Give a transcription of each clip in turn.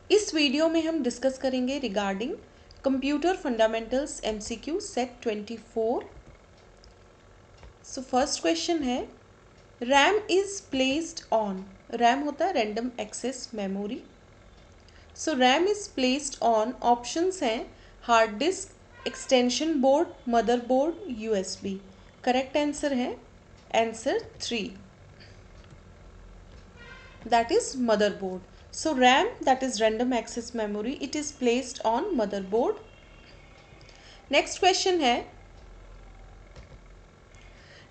इस वीडियो में हम डिस्कस करेंगे regarding computer fundamentals MCQ set 24। So first question है, RAM is placed on, RAM होता है random access memory. So RAM is placed on, options हैं hard disk, extension board, motherboard, USB। Correct answer है answer 3, that is motherboard. So RAM, that is random access memory, it is placed on motherboard. Next question है,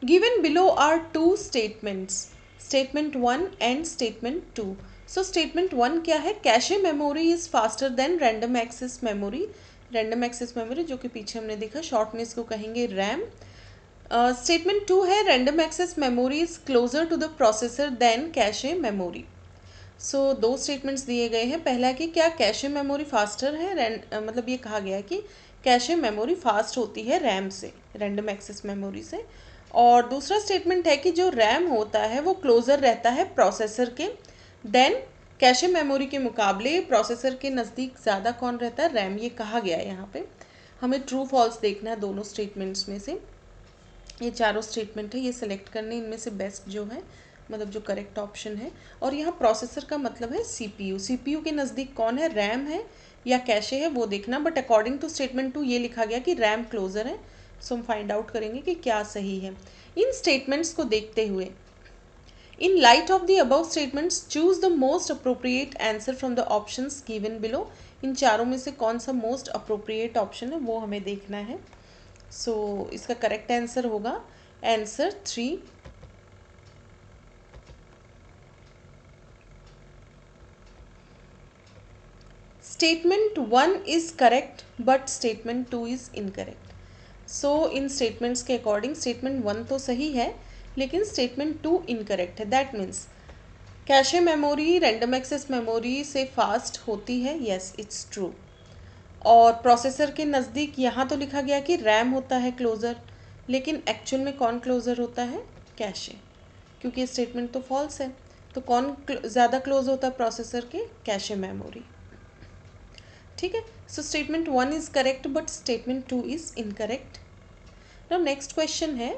given below are two statements, statement 1 and statement 2. So statement 1 क्या है, cache memory is faster than random access memory. Random access memory जो कि पीछे हमने देखा, short में इसको कहेंगे रैम। स्टेटमेंट 2 है, random access memory is closer to the processor than cache memory. So दो स्टेटमेंट्स दिए गए हैं। पहला कि क्या कैशे मेमोरी फास्टर है, मतलब ये कहा गया है कि कैशे मेमोरी फास्ट होती है रैम से, रैंडम एक्सेस मेमोरी से। और दूसरा स्टेटमेंट है कि जो रैम होता है वो क्लोज़र रहता है प्रोसेसर के देन कैशे मेमोरी के मुकाबले प्रोसेसर के नज़दीक ज़्यादा कौन रहता है, रैम। ये कहा गया है यहाँ पे। हमें ट्रू फॉल्स देखना है दोनों स्टेटमेंट्स में से। ये चारों स्टेटमेंट है, ये सिलेक्ट करने इनमें से बेस्ट जो है, मतलब जो करेक्ट ऑप्शन है। और यहाँ प्रोसेसर का मतलब है CPU। CPU के नज़दीक कौन है, रैम है या कैशे है, वो देखना। बट अकॉर्डिंग टू स्टेटमेंट 2 ये लिखा गया कि रैम क्लोजर है। सो हम फाइंड आउट करेंगे कि क्या सही है। इन स्टेटमेंट्स को देखते हुए, in light of the above statements choose the most appropriate answer from the options given below. इन चारों में से कौन सा मोस्ट अप्रोप्रिएट ऑप्शन है वो हमें देखना है। सो इसका करेक्ट आंसर होगा answer 3। Statement 1 is correct but statement 2 is incorrect. So इन स्टेटमेंट्स के अकॉर्डिंग स्टेटमेंट 1 तो सही है लेकिन स्टेटमेंट 2 इनकरेक्ट है। That means cache memory random access memory से फास्ट होती है, येस इट्स ट्रू। और प्रोसेसर के नज़दीक यहाँ तो लिखा गया कि रैम होता है क्लोज़र, लेकिन एक्चुअल में कौन क्लोज़र होता है, कैशे। क्योंकि ये स्टेटमेंट तो फॉल्स है, तो कौन ज़्यादा क्लोज होता है प्रोसेसर के, कैशे मेमोरी। ठीक है। So statement 1 is correct but statement 2 is incorrect. Now next question है,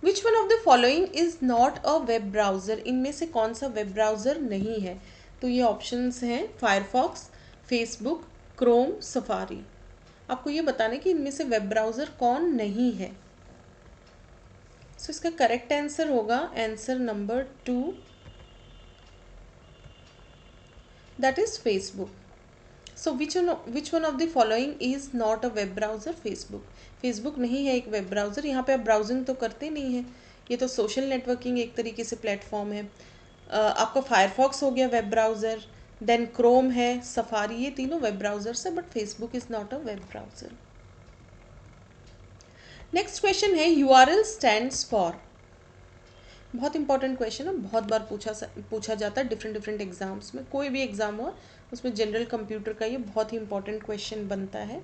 which one of the following is not a web browser. इनमें से कौन सा वेब ब्राउज़र नहीं है। तो ये ऑप्शंस हैं फायरफॉक्स, फेसबुक, क्रोम, सफारी। आपको ये बताना है कि इनमें से वेब ब्राउज़र कौन नहीं है। सो इसका करेक्ट आंसर होगा answer number 2, that is Facebook. So which one of the following is not a web browser, Facebook. Facebook नहीं है एक वेब ब्राउज़र। यहाँ पे आप ब्राउजिंग तो करते नहीं हैं, ये तो सोशल नेटवर्किंग एक तरीके से प्लेटफॉर्म है। आपका फायरफॉक्स हो गया वेब ब्राउज़र, देन क्रोम है, सफारी, ये तीनों वेब ब्राउज़र्स है but Facebook is not a web browser. Next question है, URL स्टैंड्स फॉर। बहुत इंपॉर्टेंट क्वेश्चन है, बहुत बार पूछा जाता है डिफरेंट एग्जाम्स में। कोई भी एग्जाम हो उसमें जनरल कंप्यूटर का ये बहुत ही इंपॉर्टेंट क्वेश्चन बनता है।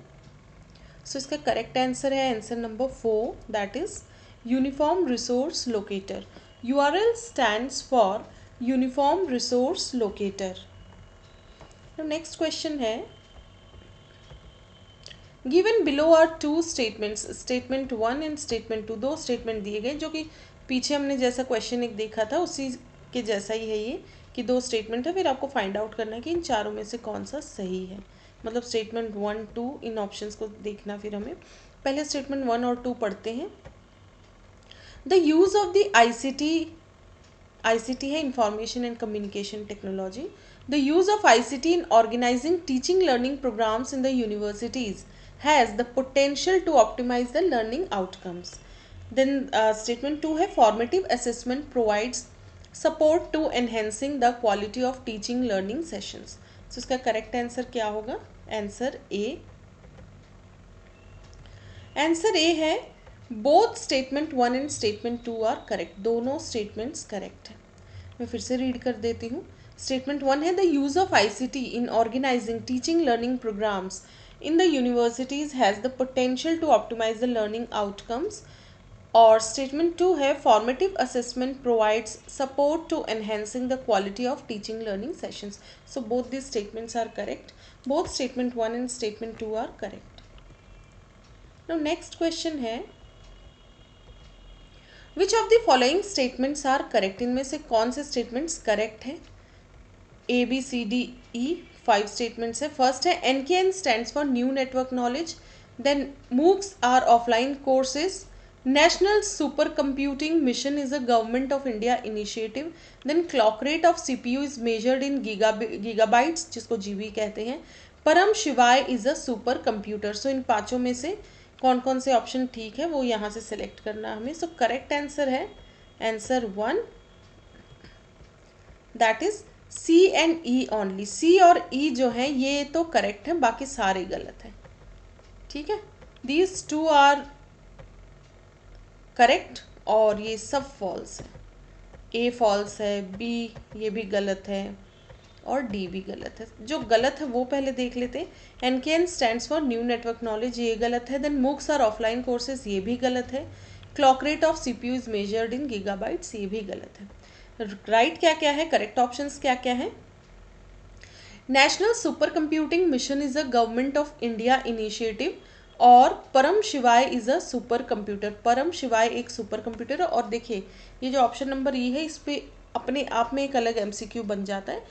सो इसका करेक्ट आंसर है answer number 4, that is uniform resource locator. URL stands for uniform resource locator. Next question है, given below are two statements, statement 1 and statement 2, दो स्टेटमेंट दिए गए जो कि पीछे हमने जैसा क्वेश्चन एक देखा था उसी के जैसा ही है ये, कि दो स्टेटमेंट है। फिर आपको फाइंड आउट करना है कि इन चारों में से कौन सा सही है, मतलब स्टेटमेंट 1 2 इन ऑप्शंस को देखना। फिर हमें पहले स्टेटमेंट 1 और 2 पढ़ते हैं। The use of the ICT है information and communication technology. The use of ICT in organizing teaching learning programs in the universities has the potential to optimize the learning outcomes. Then statement 2 है, formative assessment provides support to enhancing the quality of teaching learning sessions. So इसका correct answer क्या होगा, answer A। Answer A है, both statement 1 and statement 2 are correct. दोनों statements correct है। मैं फिर से रीड कर देती हूँ। स्टेटमेंट 1 है, the use of ICT in organising teaching learning programmes in the universities has the potential to optimize the learning outcomes. और स्टेटमेंट 2 है formative assessment provides support to enhancing the quality of teaching learning sessions. So both this statements are correct. Both statement 1 and statement 2 are correct. Now next question है which of the following statements are correct. इनमें से कौन से statements correct हैं. A B C D E 5 statements है. First है NKN stands for new network knowledge. Then MOOCs are offline courses. National Supercomputing Mission is a Government of India initiative. Then clock rate of CPU is measured in gigabytes जिसको GB कहते हैं. परम शिवाय is a super computer. सो इन पांचों में से कौन कौन से ऑप्शन ठीक है वो यहाँ से सिलेक्ट करना हमें. सो करेक्ट आंसर है answer 1, that is C and E only. C और E जो है ये तो करेक्ट है, बाकी सारे गलत हैं. ठीक है, दीज टू आर करेक्ट और ये सब फॉल्स है. A फॉल्स है, B ये भी गलत है और D भी गलत है. जो गलत है वो पहले देख लेते हैं. NKN stands for new network knowledge ये गलत है. Then MOOCs are offline courses ये भी गलत है. Clock rate of CPU is measured in gigabytes ये भी गलत है. राइट क्या क्या है, करेक्ट ऑप्शंस क्या क्या है. National super computing mission is a government of India initiative और परम शिवाय इज अ सुपर कंप्यूटर. परम शिवाय एक सुपर कंप्यूटर है. और देखिए ये जो ऑप्शन नंबर ई है इस पे अपने आप में एक अलग MCQ बन जाता है.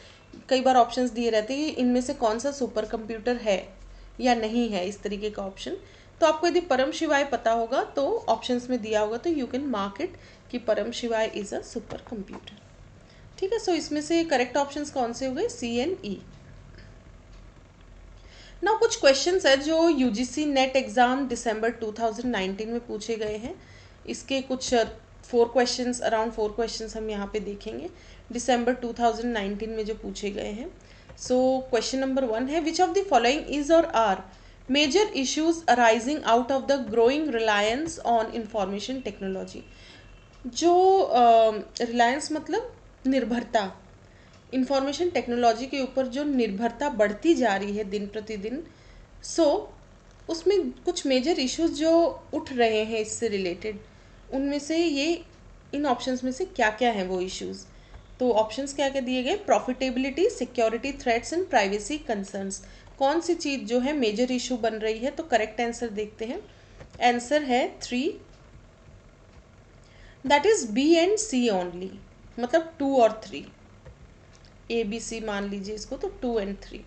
कई बार ऑप्शंस दिए रहते हैं इनमें से कौन सा सुपर कंप्यूटर है या नहीं है, इस तरीके का ऑप्शन. तो आपको यदि परम शिवाय पता होगा तो ऑप्शंस में दिया होगा तो यू कैन मार्क इट कि परम शिवाय इज अ सुपर कंप्यूटर. ठीक है, सो इसमें से करेक्ट ऑप्शंस कौन से हो गए, C एंड E. ना कुछ क्वेश्चंस है जो UGC नेट एग्ज़ाम दिसंबर 2019 में पूछे गए हैं. इसके कुछ 4 क्वेश्चंस, अराउंड 4 क्वेश्चंस हम यहाँ पे देखेंगे दिसंबर 2019 में जो पूछे गए हैं. सो क्वेश्चन नंबर 1 है which of the following is or are major issues arising out of the growing reliance on information technology. जो रिलायंस मतलब निर्भरता, इंफॉर्मेशन टेक्नोलॉजी के ऊपर जो निर्भरता बढ़ती जा रही है दिन प्रतिदिन, सो उसमें कुछ मेजर इश्यूज जो उठ रहे हैं इससे रिलेटेड, उनमें से ये इन ऑप्शंस में से क्या क्या हैं वो इश्यूज. तो ऑप्शंस क्या क्या दिए गए, profitability, security threats and privacy concerns. कौन सी चीज़ जो है मेजर इशू बन रही है, तो करेक्ट आंसर देखते हैं. आंसर है 3, that is B and C only, मतलब 2 और 3. ABC मान लीजिए इसको, तो 2 एंड 3.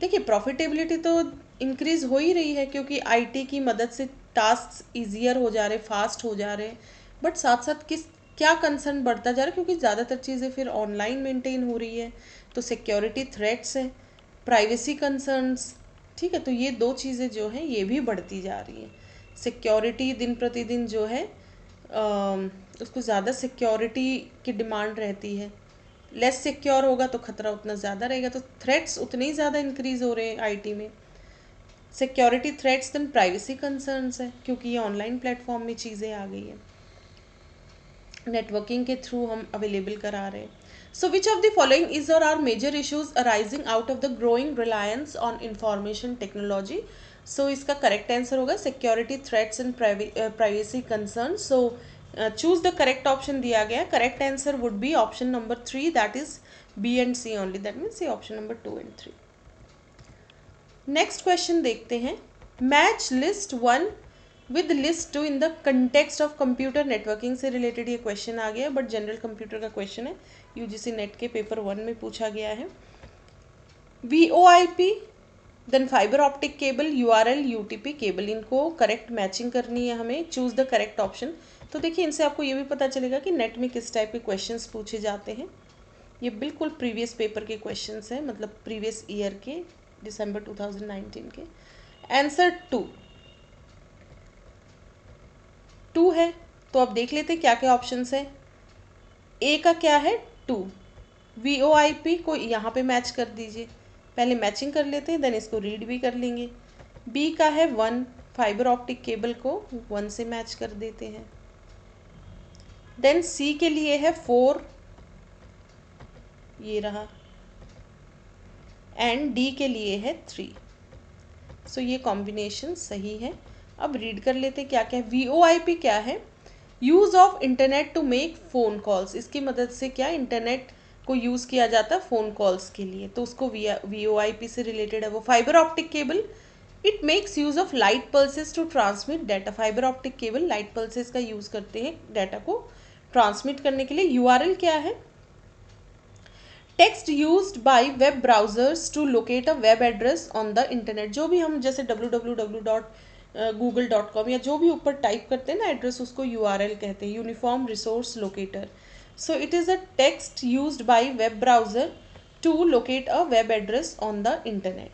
देखिए प्रॉफिटेबिलिटी तो इंक्रीज हो ही रही है क्योंकि IT की मदद से टास्क ईजियर हो जा रहे, फास्ट हो जा रहे हैं. बट साथ साथ क्या कंसर्न बढ़ता जा रहा है क्योंकि ज़्यादातर चीज़ें फिर ऑनलाइन मेंटेन हो रही है. तो सिक्योरिटी थ्रेट्स है, प्राइवेसी कंसर्न्स. ठीक है, तो ये 2 चीज़ें जो हैं ये भी बढ़ती जा रही हैं. सिक्योरिटी दिन प्रतिदिन जो है उसको ज़्यादा सिक्योरिटी की डिमांड रहती है. लेस सिक्योर होगा तो खतरा उतना ज़्यादा रहेगा, तो थ्रेट्स उतने ही ज़्यादा इंक्रीज हो रहे हैं IT में. Security threats then privacy concerns है क्योंकि ये ऑनलाइन प्लेटफॉर्म में चीज़ें आ गई हैं, नेटवर्किंग के थ्रू हम अवेलेबल करा रहे हैं. So which of the following is or are major issues arising out of the growing reliance on information technology. So इसका करेक्ट आंसर होगा security threats and privacy concern. So choose the correct option दिया गया. Correct answer would be option number 3, that is B and C only. That means ये option number 2 and 3. Next question देखते हैं. Match list 1 with list 2 in the context of computer networking से related ये question आ गया, but general computer का question है, UGC NET के पेपर 1 में पूछा गया है. VoIP, then fibre optic cable, URL UTP cable, इनको करेक्ट मैचिंग करनी है हमें. Choose the correct option. तो देखिए इनसे आपको ये भी पता चलेगा कि नेट में किस टाइप के क्वेश्चंस पूछे जाते हैं. ये बिल्कुल प्रीवियस पेपर के क्वेश्चंस हैं, मतलब प्रीवियस ईयर के, दिसंबर 2019 के. आंसर 2 है. तो अब देख लेते हैं क्या क्या ऑप्शंस है. A का क्या है, 2. VoIP को यहाँ पे मैच कर दीजिए, पहले मैचिंग कर लेते हैं, देन इसको रीड भी कर लेंगे. B का है 1, फाइबर ऑप्टिक केबल को 1 से मैच कर देते हैं. देन C के लिए है 4, ये रहा, एंड D के लिए है 3. सो ये कॉम्बिनेशन सही है. अब रीड कर लेते क्या क्या है। VoIP क्या है? Use of internet to make phone calls. इसकी मदद से क्या इंटरनेट को यूज़ किया जाता है फ़ोन कॉल्स के लिए, तो उसको VoIP से रिलेटेड है वो। Fibre optic cable, it makes use of light pulses to transmit data. Fibre optic cable light pulses का यूज़ करते हैं डाटा को ट्रांसमिट करने के लिए। URL क्या है? Text used by web browsers to locate a web address on the internet. जो भी हम जैसे www.google.com या जो भी ऊपर टाइप करते हैं ना एड्रेस, उसको URL कहते हैं, uniform resource locator. So it is a text used by web browser to locate a web address on the internet.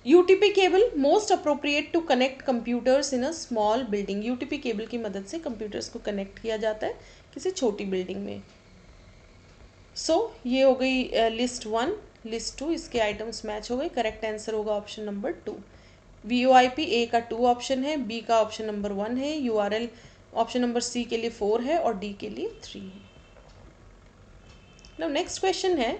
UTP cable most appropriate to connect computers in a small building. UTP cable की मदद से computers को connect किया जाता है किसी छोटी building में। ये हो गई लिस्ट 1, लिस्ट 2, इसके आइटम्स मैच हो गए। करेक्ट आंसर होगा ऑप्शन नंबर 2। VoIP ए का 2 ऑप्शन है, बी का ऑप्शन नंबर 1 है, URL ऑप्शन नंबर सी के लिए 4 है और डी के लिए 3 है। नाउ नेक्स्ट क्वेश्चन है,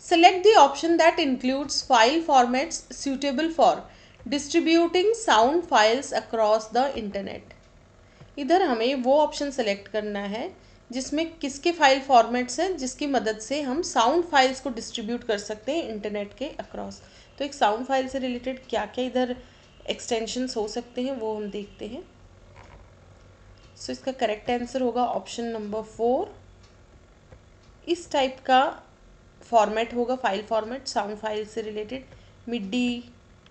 select the option that includes file formats suitable for distributing sound files across the internet। इधर हमें वो ऑप्शन सेलेक्ट करना है जिसमें किसके फाइल फॉर्मेट्स हैं जिसकी मदद से हम साउंड फाइल्स को डिस्ट्रीब्यूट कर सकते हैं इंटरनेट के अक्रॉस। तो एक साउंड फाइल से रिलेटेड क्या क्या इधर एक्सटेंशंस हो सकते हैं वो हम देखते हैं। इसका करेक्ट आंसर होगा ऑप्शन नंबर 4। इस टाइप का फॉर्मेट होगा, फाइल फॉर्मेट साउंड फाइल से रिलेटेड। मिडी,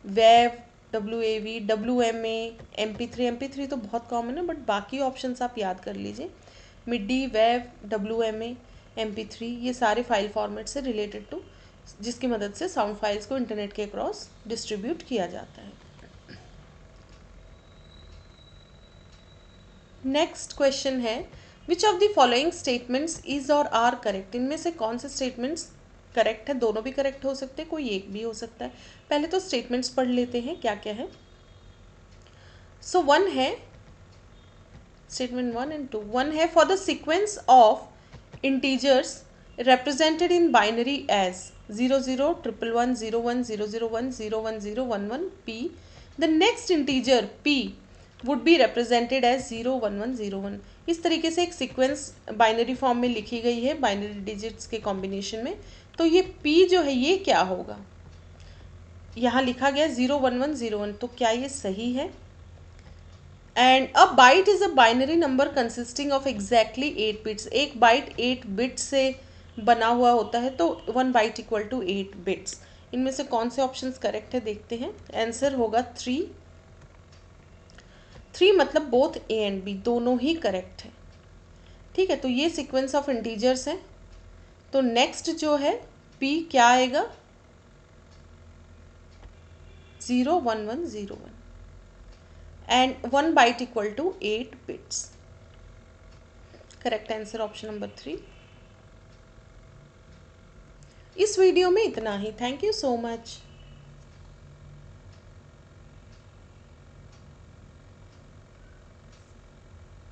वेव, WAV, WMA, MP3 तो बहुत कॉमन है, बट बाकी ऑप्शंस आप याद कर लीजिए। मिडी, वेव, WMA, MP3 ये सारे फाइल फॉर्मेट से रिलेटेड टू जिसकी मदद से साउंड फाइल्स को इंटरनेट के अक्रॉस डिस्ट्रीब्यूट किया जाता है। नेक्स्ट क्वेश्चन है, which of the following statements is or are correct. इनमें से कौन से स्टेटमेंट्स करेक्ट है? दोनों भी करेक्ट हो सकते हैं, कोई एक भी हो सकता है। पहले तो स्टेटमेंट्स पढ़ लेते हैं क्या क्या है। वन है स्टेटमेंट 1 एंड 2। 1 है, for the sequence of integers represented in binary as 00, 111, 01, 001, 010, 11 p, the next integer p would be represented as 01101। इस तरीके से एक सीक्वेंस बाइनरी फॉर्म में लिखी गई है बाइनरी डिजिट्स के कॉम्बिनेशन में। तो ये p जो है ये क्या होगा? यहाँ लिखा गया 01101, तो क्या ये सही है? And a byte is a binary number consisting of exactly 8 bits. एक बाइट 8 बिट से बना हुआ होता है, तो 1 बाइट इक्वल टू 8 बिट्स। इनमें से कौन से ऑप्शंस करेक्ट है देखते हैं। आंसर होगा 3 मतलब बोथ ए एंड बी दोनों ही करेक्ट है। ठीक है, तो ये सीक्वेंस ऑफ इंटीजर्स है। तो नेक्स्ट जो है पी क्या आएगा? 01101 and 1 byte equal to 8 bits. Correct answer option number 3। इस वीडियो में इतना ही। Thank you so much.